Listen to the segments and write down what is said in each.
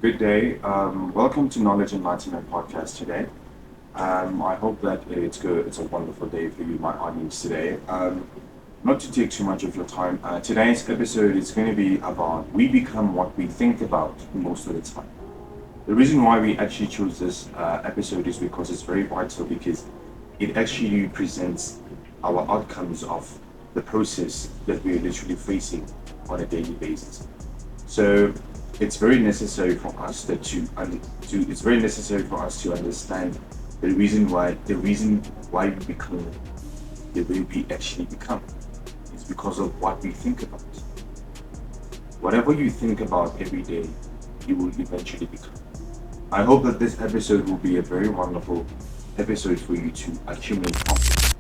Good day. Welcome to Knowledge Enlightenment Podcast today. I hope that it's good. It's a wonderful day for you, my audience today. Not to take too much of your time, today's episode is going to be about we become what we think about most of the time. The reason why we actually chose this episode is because it's very vital because it actually presents our outcomes of the process that we're literally facing on a daily basis. So it's very necessary for us it's very necessary for us to understand the reason why we become the way we actually become is because of what we think about. Whatever you think about every day, you will eventually become. I hope that this episode will be a very wonderful episode for you to accumulate confidence.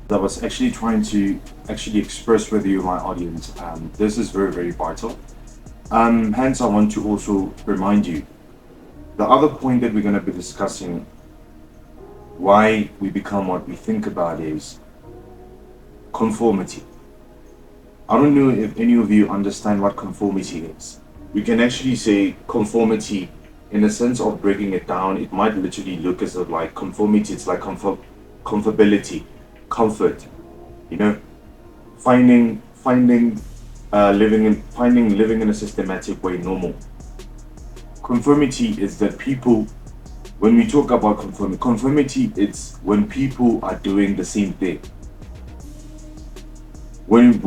I was actually trying to actually express with you, my audience, this is very, very vital. Hence, I want to also remind you the other point that we're going to be discussing why we become what we think about is conformity. I don't know if any of you understand what conformity is. We can actually say conformity in the sense of breaking it down. It might literally look as if like conformity, it's like comfortability, comfort, you know, living in a systematic way normal. Conformity is that people, when we talk about conformity, it's when people are doing the same thing. When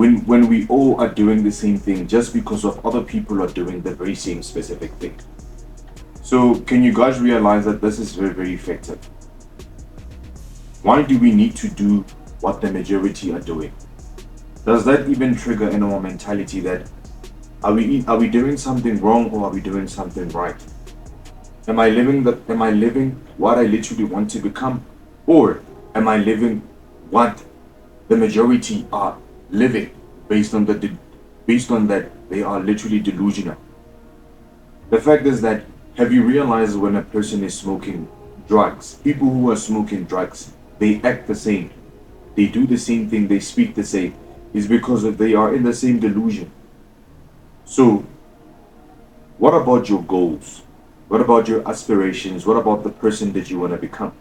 we all are doing the same thing just because of other people are doing the very same specific thing. So can you guys realize that this is very, very effective? Why do we need to do what the majority are doing? Does that even trigger in our mentality that are we doing something wrong or are we doing something right? Am I living what I literally want to become, or am I living what the majority are living based on that they are literally delusional? The fact is that, have you realized when a person is smoking drugs, people who are smoking drugs, they act the same, they do the same thing, they speak the same, is because they are in the same delusion. So, what about your goals? What about your aspirations? What about the person that you want to become?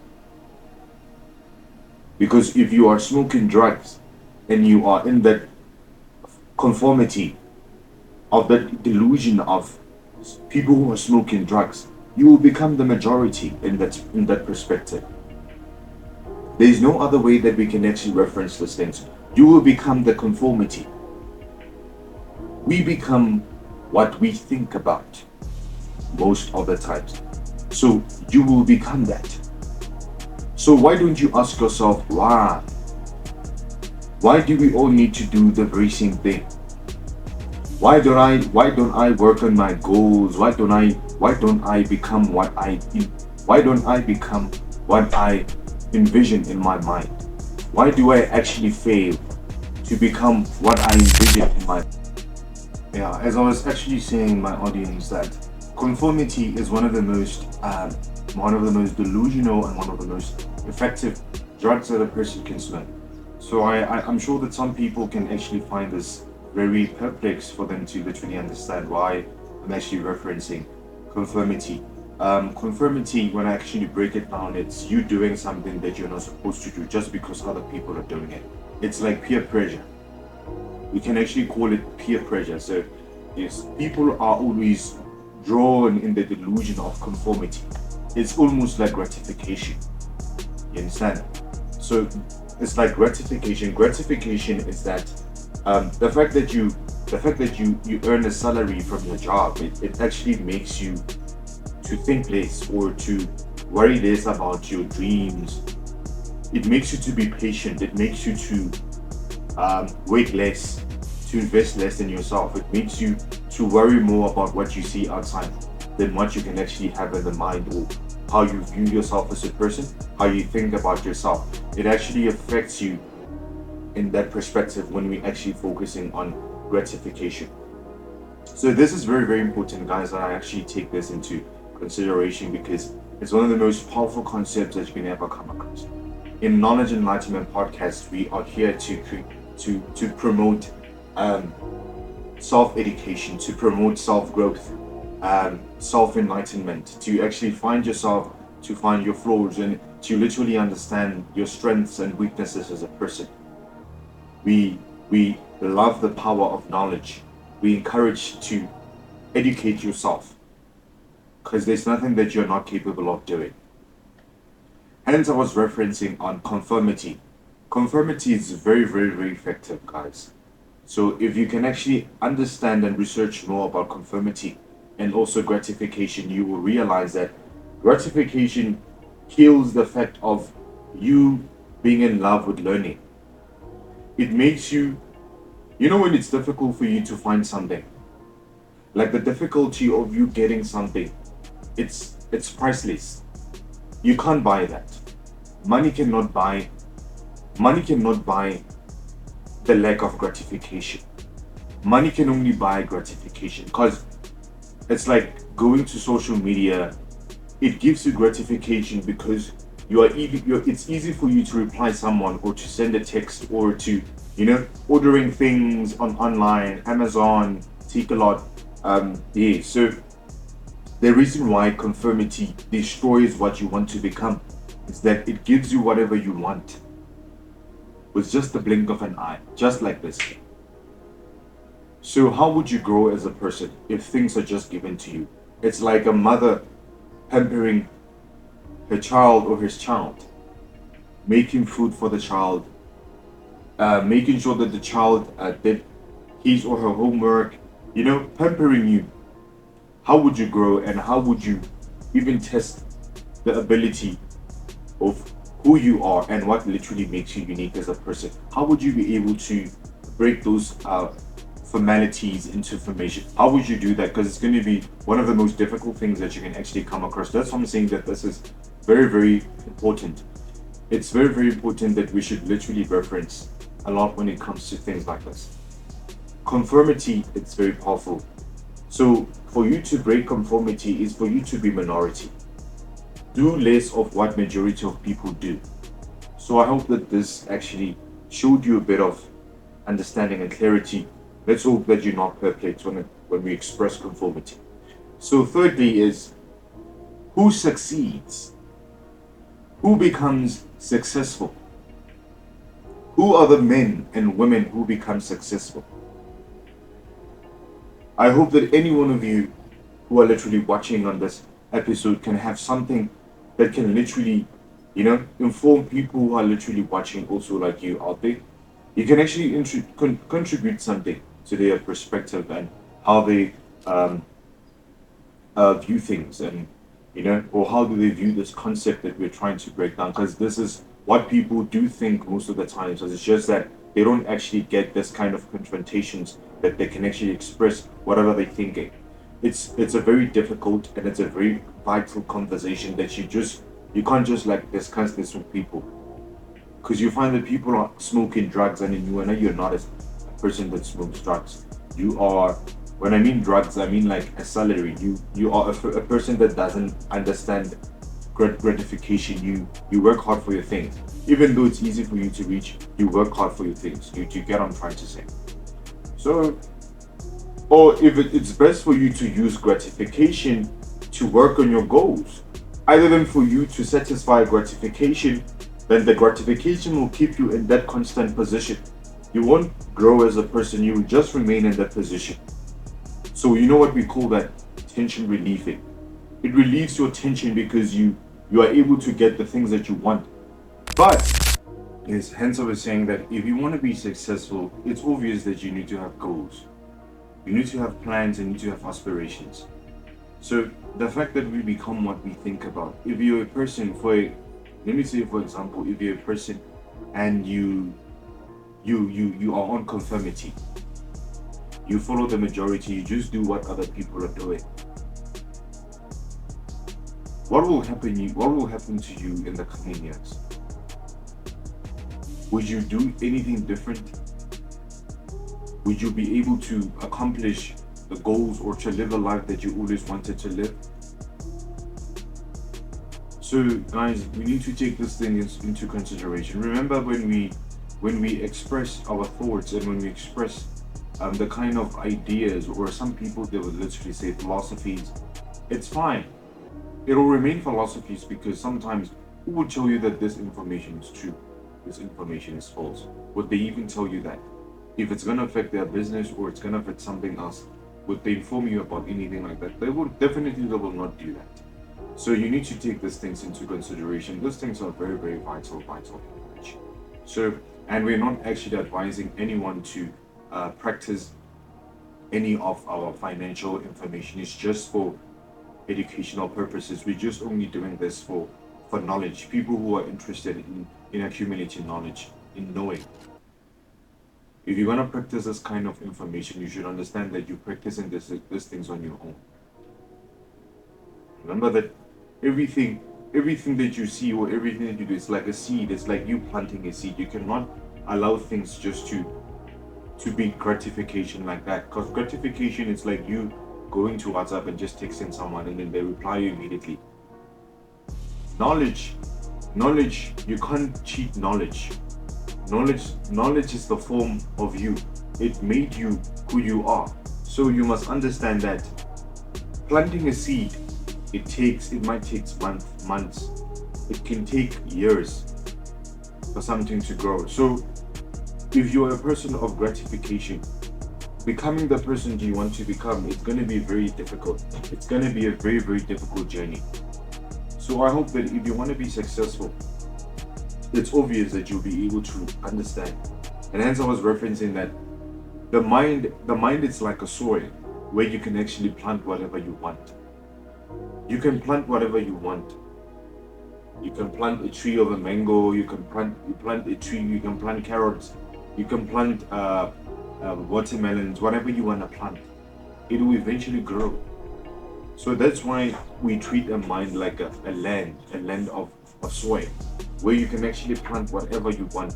Because if you are smoking drugs and you are in that conformity of that delusion of people who are smoking drugs, you will become the majority in that perspective. There is no other way that we can actually reference these things. You will become the conformity. We become what we think about most of the times. So you will become that. So why don't you ask yourself why? Why do we all need to do the very same thing? Why don't I work on my goals? Why don't I become what I envision in my mind? Why do I actually fail to become what I envision in my mind? Yeah, as I was actually saying, my audience, that conformity is one of the most delusional and one of the most effective drugs that a person can smoke. So I'm sure that some people can actually find this very perplex for them to literally understand why I'm actually referencing conformity. Conformity, when I actually break it down, it's you doing something that you're not supposed to do just because other people are doing it. It's like peer pressure. We can actually call it peer pressure. So yes, people are always drawn in the delusion of conformity. It's almost like gratification. You understand? So it's like gratification. Gratification is that the fact that you earn a salary from your job, it actually makes you to think less or to worry less about your dreams. It makes you to be patient. It makes you to wait less, to invest less in yourself. It makes you to worry more about what you see outside than what you can actually have in the mind, or how you view yourself as a person, how you think about yourself. It actually affects you in that perspective when we're actually focusing on gratification. So this is very, very important, guys, that I actually take this into consideration because it's one of the most powerful concepts that you can ever come across. In Knowledge Enlightenment Podcast, we are here to promote self-education, to promote self-growth, self-enlightenment, to actually find yourself, to find your flaws, and to literally understand your strengths and weaknesses as a person. We love the power of knowledge. We encourage to educate yourself because there's nothing that you're not capable of doing. Hence, I was referencing on conformity. Conformity is very, very, very effective, guys. So, if you can actually understand and research more about conformity and also gratification, you will realize that gratification kills the fact of you being in love with learning. It makes you, when it's difficult for you to find something, like the difficulty of you getting something, it's priceless. You can't buy that. Money cannot buy money cannot buy the lack of gratification. Money can only buy gratification because it's like going to social media. It gives you gratification because it's easy for you to reply someone or to send a text or to ordering things on online, Amazon, Takealot. Yeah. So the reason why conformity destroys what you want to become is that it gives you whatever you want with just the blink of an eye, just like this. So how would you grow as a person if things are just given to you? It's like a mother pampering her child or his child, making food for the child, making sure that the child did his or her homework, pampering you. How would you grow and how would you even test the ability of who you are and what literally makes you unique as a person? How would you be able to break those formalities into formation? How would you do that? Because it's going to be one of the most difficult things that you can actually come across. That's why I'm saying that this is very, very important. It's very, very important that we should literally reference a lot when it comes to things like this. Conformity, it's very powerful. So for you to break conformity is for you to be minority. Do less of what majority of people do. So I hope that this actually showed you a bit of understanding and clarity. Let's hope that you're not perplexed when we express conformity. So thirdly is who succeeds? Who becomes successful? Who are the men and women who become successful? I hope that any one of you who are literally watching on this episode can have something that can literally, inform people who are literally watching also like you out there. You can actually contribute something to their perspective and how they view things and, or how do they view this concept that we're trying to break down. Because this is what people do think most of the time. So it's just that they don't actually get this kind of confrontations that they can actually express whatever they're thinking. It's a very difficult and it's a very vital conversation that you can't just like discuss this with people, because you find that people are smoking drugs and you know you're not a person that smokes drugs. You are, when I mean drugs, I mean like a salary. You are a person that doesn't understand gratification. You work hard for your things, even though it's easy for you to reach. You work hard for your things. You get what I'm trying to say. So, or if it's best for you to use gratification to work on your goals, either than for you to satisfy gratification, then the gratification will keep you in that constant position. You won't grow as a person, you will just remain in that position. So you know what we call that? Tension relieving. It relieves your tension because you are able to get the things that you want. But yes, hence I was saying that if you want to be successful, it's obvious that you need to have goals. You need to have plans and you need to have aspirations. So the fact that we become what we think about. If you're a person, let me say for example, if you're a person and you are on conformity, you follow the majority, you just do what other people are doing. What will happen to you in the coming years? Would you do anything different? Would you be able to accomplish the goals or to live a life that you always wanted to live? So guys, we need to take this thing into consideration. Remember when we express our thoughts and when we express the kind of ideas, or some people they would literally say philosophies, it's fine. It will remain philosophies because sometimes who would tell you that this information is true, this information is false? Would they even tell you that? If it's going to affect their business or it's going to affect something else, would they inform you about anything like that? They will not do that. So you need to take these things into consideration. These things are very, very vital information. So, and we're not actually advising anyone to practice any of our financial information. It's just for educational purposes. We're just only doing this for knowledge. People who are interested in accumulating knowledge, in knowing. If you're gonna practice this kind of information, you should understand that you're practicing these things on your own. Remember that everything that you see or everything that you do is like a seed. It's like you planting a seed. You cannot allow things just to be gratification like that. Because gratification is like you going to WhatsApp and just texting someone and then they reply you immediately. Knowledge, you can't cheat knowledge. Knowledge is the form of you. It made you who you are. So you must understand that planting a seed, it might take months. It can take years for something to grow. So if you're a person of gratification, becoming the person you want to become, it's going to be very difficult. It's going to be a very, very difficult journey. So I hope that if you want to be successful, it's obvious that you'll be able to understand. And hence I was referencing that the mind is like a soil where you can actually plant whatever you want. You can plant whatever you want. You can plant a tree of a mango, you plant a tree, you can plant carrots, you can plant watermelons, whatever you want to plant. It will eventually grow. So that's why we treat a mind like a land of soil, where you can actually plant whatever you want.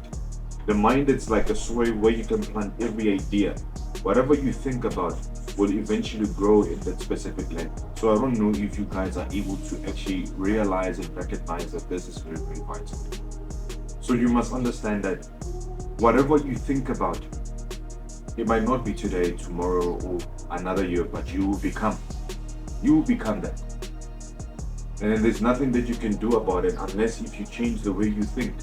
The mind is like a soil where you can plant every idea. Whatever you think about will eventually grow in that specific land. So I don't know if you guys are able to actually realize and recognize that this is very, very vital. So you must understand that whatever you think about, it might not be today, tomorrow, or another year, but you will become that. And then there's nothing that you can do about it unless if you change the way you think,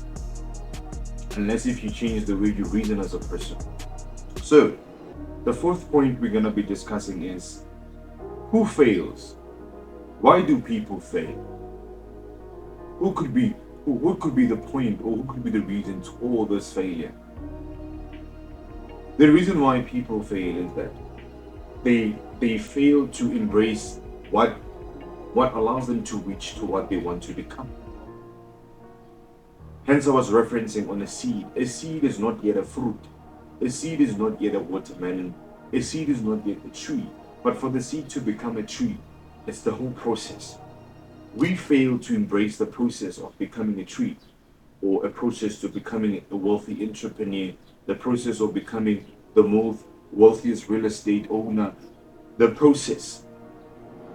unless if you change the way you reason as a person. So the fourth point we're going to be discussing is who fails? Why do people fail? What could be the point, or who could be the reason to all this failure? The reason why people fail is that they fail to embrace what allows them to reach to what they want to become. Hence I was referencing on a seed. A seed is not yet a fruit. A seed is not yet a watermelon. A seed is not yet a tree. But for the seed to become a tree, it's the whole process. We fail to embrace the process of becoming a tree, or a process to becoming a wealthy entrepreneur, the process of becoming the most wealthiest real estate owner, the process,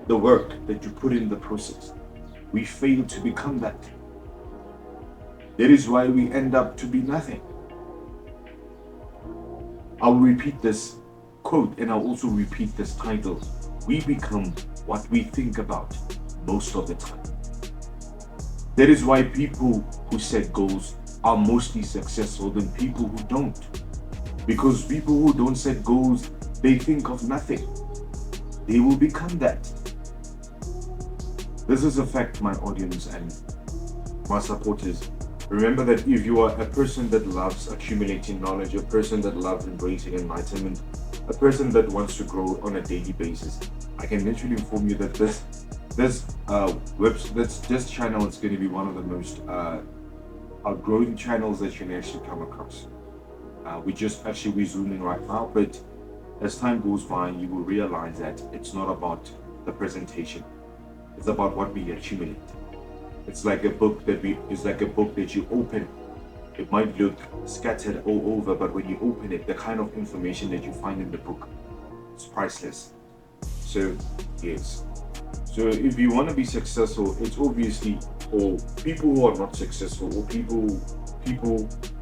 the work that you put in the process. We fail to become that. That is why we end up to be nothing. I'll repeat this quote and I'll also repeat this title. We become what we think about most of the time. That is why people who set goals are mostly successful than people who don't. Because people who don't set goals, they think of nothing. They will become that. This is a fact, my audience and my supporters. Remember that if you are a person that loves accumulating knowledge, a person that loves embracing enlightenment, a person that wants to grow on a daily basis, I can literally inform you that this channel is going to be one of the most outgrowing channels that you can actually come across. We're just actually resuming right now, but as time goes by, you will realize that it's not about the presentation. It's about what we accumulate. It's like a book that you open. It might look scattered all over, but when you open it, the kind of information that you find in the book is priceless. So yes. So if you want to be successful, it's obviously, or people who are not successful, or people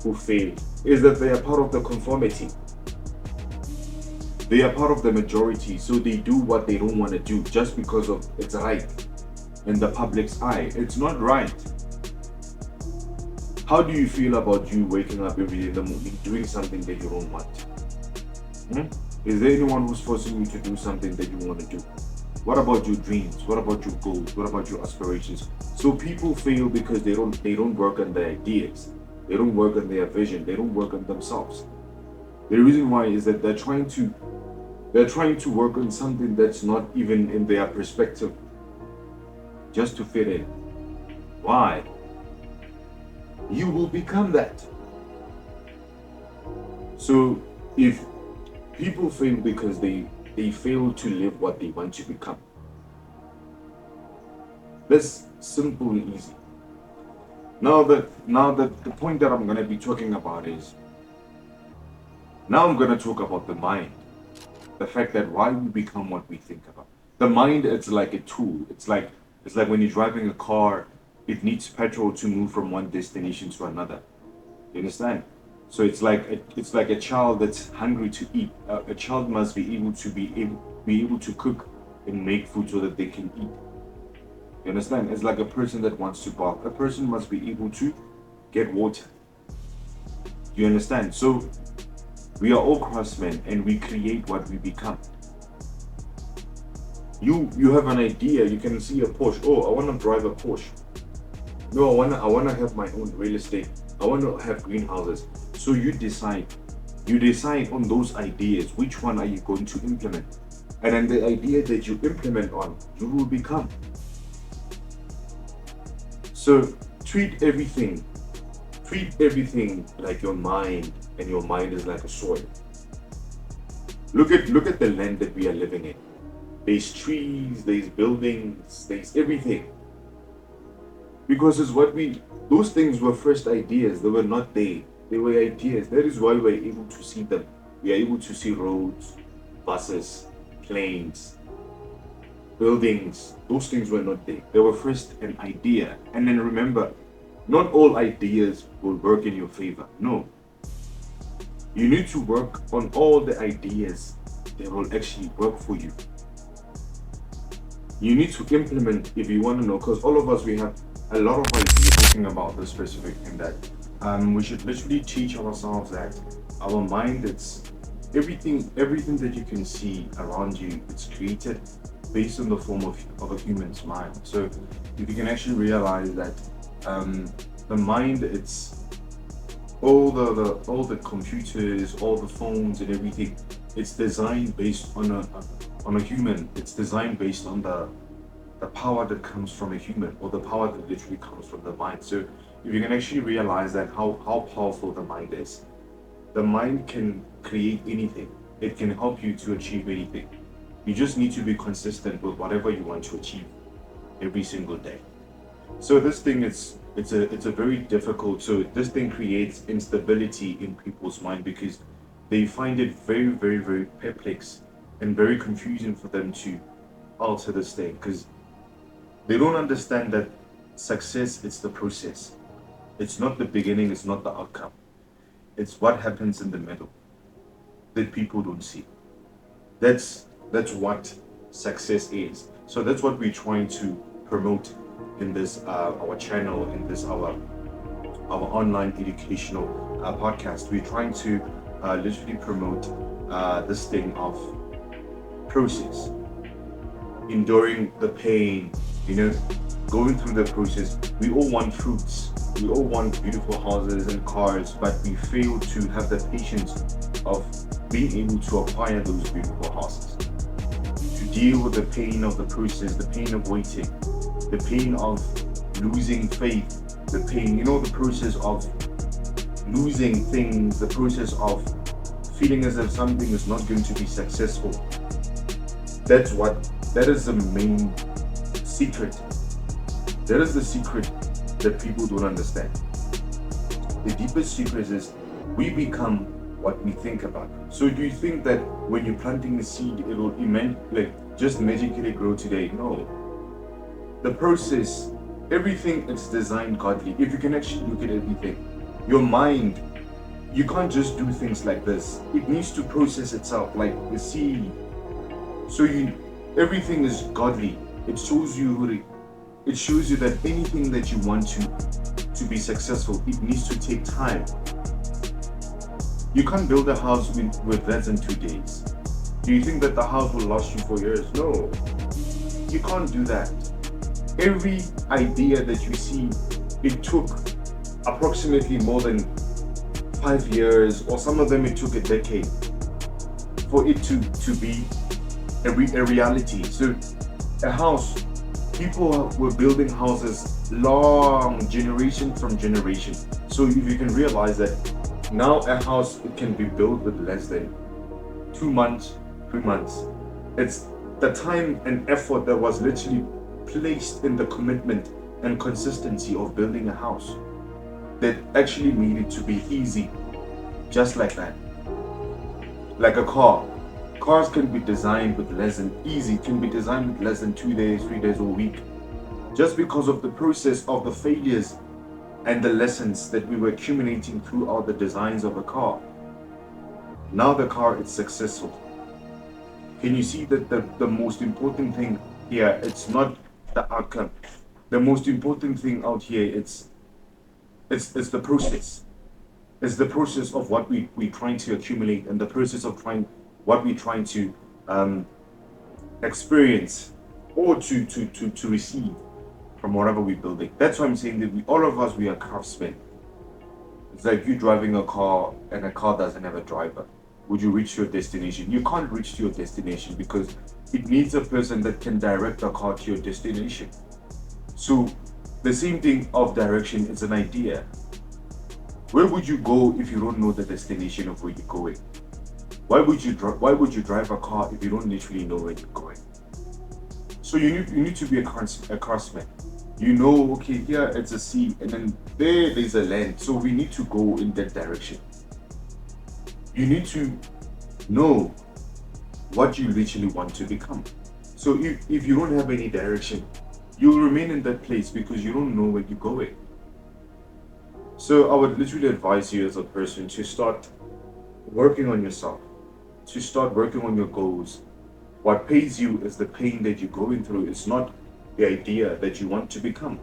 who fail, is that they are part of the conformity. They are part of the majority, so they do what they don't want to do just because of it's right in the public's eye. It's not right. How do you feel about you waking up every day in the morning doing something that you don't want? Is there anyone who's forcing you to do something that you want to do? What about your dreams? What about your goals? What about your aspirations? So people fail because they don't work on their ideas. They don't work on their vision. They don't work on themselves. The reason why is that they're trying to work on something that's not even in their perspective, just to fit in. Why? You will become that. So if people fail because they fail to live what they want to become, that's simple and easy. Now that the point that I'm going to be talking about is, now I'm going to talk about the mind. The fact that why we become what we think about. The mind, it's like a tool. It's like when you're driving a car, it needs petrol to move from one destination to another. You understand? So it's like a child that's hungry to eat. A child must be able to cook and make food so that they can eat. You understand? It's like a person that wants to bath. A person must be able to get water. You understand? So we are all craftsmen and we create what we become. You have an idea. You can see a Porsche. Oh, I want to drive a Porsche. No, I wanna have my own real estate. I want to have greenhouses. So you decide on those ideas. Which one are you going to implement? And then the idea that you implement on, you will become. So treat everything like your mind, and your mind is like a soil. Look at the land that we are living in. There's trees, there's buildings, there's everything. Because those things were first ideas. They were not there. They were ideas. That is why we're able to see them. We are able to see roads, buses, planes, buildings. Those things were not there. They were first an idea. And then remember, not all ideas will work in your favor. No. You need to work on all the ideas that will actually work for you. You need to implement if you want to know, because all of us, we have a lot of ideas talking about the specific thing that we should literally teach ourselves that our mind, it's everything that you can see around you, it's created based on the form of a human's mind. So if you can actually realize that the mind, it's all the computers, all the phones and everything, it's designed based on a human. It's designed based on the power that comes from a human, or the power that literally comes from the mind. So if you can actually realize that how powerful the mind is, the mind can create anything. It can help you to achieve anything. You just need to be consistent with whatever you want to achieve every single day. So this thing it's a very difficult. So this thing creates instability in people's mind because they find it very, very, very perplexed and very confusing for them to alter this thing, because they don't understand that success is the process. It's not the beginning, it's not the outcome. It's what happens in the middle that people don't see. That's what success is. So that's what we're trying to promote in this our channel, in this our online educational podcast. We're trying to literally promote this thing of process, enduring the pain, going through the process. We all want fruits, we all want beautiful houses and cars, but we fail to have the patience of being able to acquire those beautiful houses, to deal with the pain of the process, the pain of waiting, the pain of losing faith, the pain, the process of losing things, the process of feeling as if something is not going to be successful. That is the main secret. That is the secret that people don't understand. The deepest secret is we become what we think about. So do you think that when you're planting a seed, it will just magically grow today? No. The process, everything is designed godly. If you can actually look at everything, your mind You can't just do things like this. It needs to process itself, like the seed. So everything is godly. It shows you, it shows you that anything that you want to be successful, it needs to take time. You can't build a house with less than 2 days. Do you think that the house will last you for years? No, you can't do that. Every idea that you see, it took approximately more than 5 years, or some of them it took a decade for it to be a reality. So a house, people were building houses long, generation from generation. So if you can realize that now a house, it can be built with less than 2 months, 3 months. It's the time and effort that was literally placed in the commitment and consistency of building a house that actually made it to be easy, just like that. Like a car. Cars can be designed with less than easy, can be designed with less than 2 days, 3 days, or a week, just because of the process of the failures and the lessons that we were accumulating throughout the designs of a car. Now the car is successful. Can you see that the most important thing here, it's not the outcome. The most important thing out here, it's the process. It's the process of what we're trying to accumulate, and the process of what we're trying to experience or to receive from whatever we're building. That's why I'm saying that all of us, we are craftsmen. It's like you driving a car and a car doesn't have a driver. Would you reach your destination? You can't reach to your destination because it needs a person that can direct a car to your destination. So the same thing of direction is an idea. Where would you go if you don't know the destination of where you're going? Why would you drive a car if you don't literally know where you're going? So you need to be a craftsman. You know, okay, here it's a sea, and then there's a land. So we need to go in that direction. You need to know what you literally want to become. So if you don't have any direction, you'll remain in that place because you don't know where you're going. So I would literally advise you as a person to start working on yourself, to start working on your goals. What pays you is the pain that you're going through. It's not the idea that you want to become.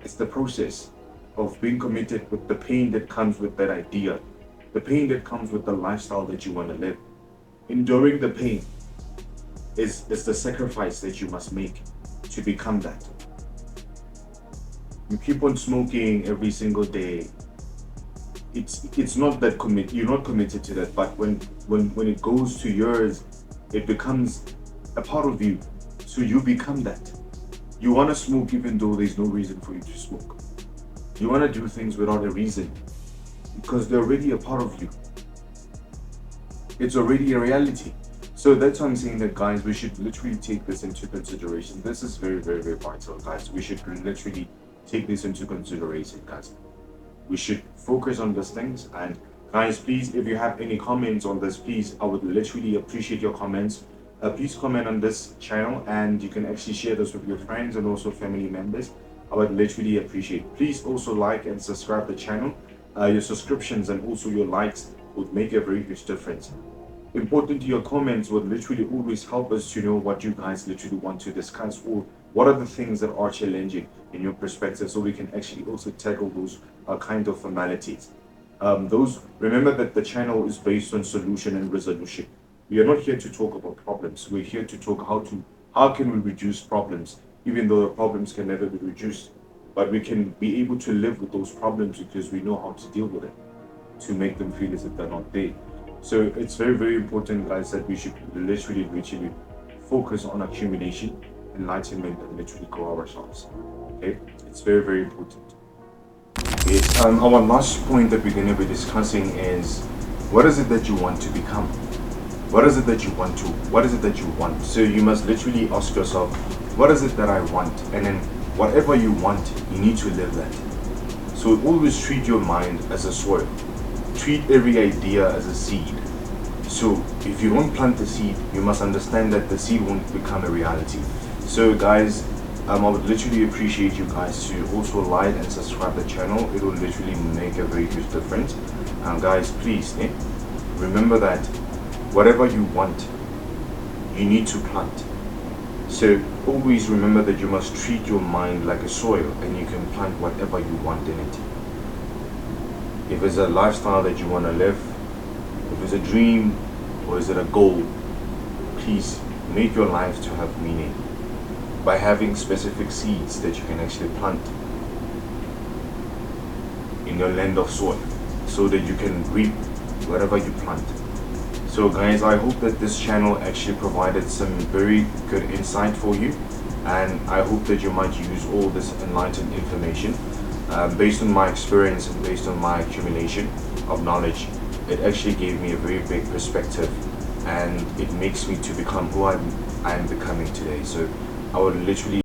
It's the process of being committed with the pain that comes with that idea, the pain that comes with the lifestyle that you want to live. Enduring the pain is the sacrifice that you must make to become that. You keep on smoking every single day. It's not that you're not committed to that, but when it goes to yours, it becomes a part of you. So you become that. You want to smoke even though there's no reason for you to smoke. You want to do things without a reason because they're already a part of you. It's already a reality. So that's why I'm saying that, guys, we should literally take this into consideration. This is very, very, very vital, guys. We should literally take this into consideration, guys. We should focus on these things. And guys, please, if you have any comments on this, please, I would literally appreciate your comments. Please comment on this channel, and you can actually share this with your friends and also family members. I would literally appreciate it. Please also like and subscribe the channel. Your subscriptions and also your likes would make a very huge difference. Important, your comments would literally always help us to know what you guys literally want to discuss, or what are the things that are challenging in your perspective, so we can actually also tackle those kind of formalities. Remember that the channel is based on solution and resolution. We are not here to talk about problems. We're here to talk how can we reduce problems, even though the problems can never be reduced, but we can be able to live with those problems because we know how to deal with it, to make them feel as if they're not there. So it's very, very important, guys, that we should literally focus on accumulation, enlightenment, and literally grow ourselves. Okay, it's very, very important. Yes. Our last point that we're going to be discussing is, what is it that you want to become? What is it that you want to? What is it that you want? So you must literally ask yourself, what is it that I want? And then whatever you want, you need to live that. So always treat your mind as a soil. Treat every idea as a seed. So if you don't plant the seed, you must understand that the seed won't become a reality. So guys, I would literally appreciate you guys to also like and subscribe the channel. It will literally make a very huge difference. And guys, please remember that whatever you want, you need to plant. So always remember that you must treat your mind like a soil, and you can plant whatever you want in it. If it's a lifestyle that you want to live, if it's a dream, or is it a goal, please make your life to have meaning by having specific seeds that you can actually plant in your land of soil, so that you can reap whatever you plant. So guys, I hope that this channel actually provided some very good insight for you, and I hope that you might use all this enlightened information based on my experience and based on my accumulation of knowledge. It actually gave me a very big perspective, and it makes me to become who I am becoming today. So I would literally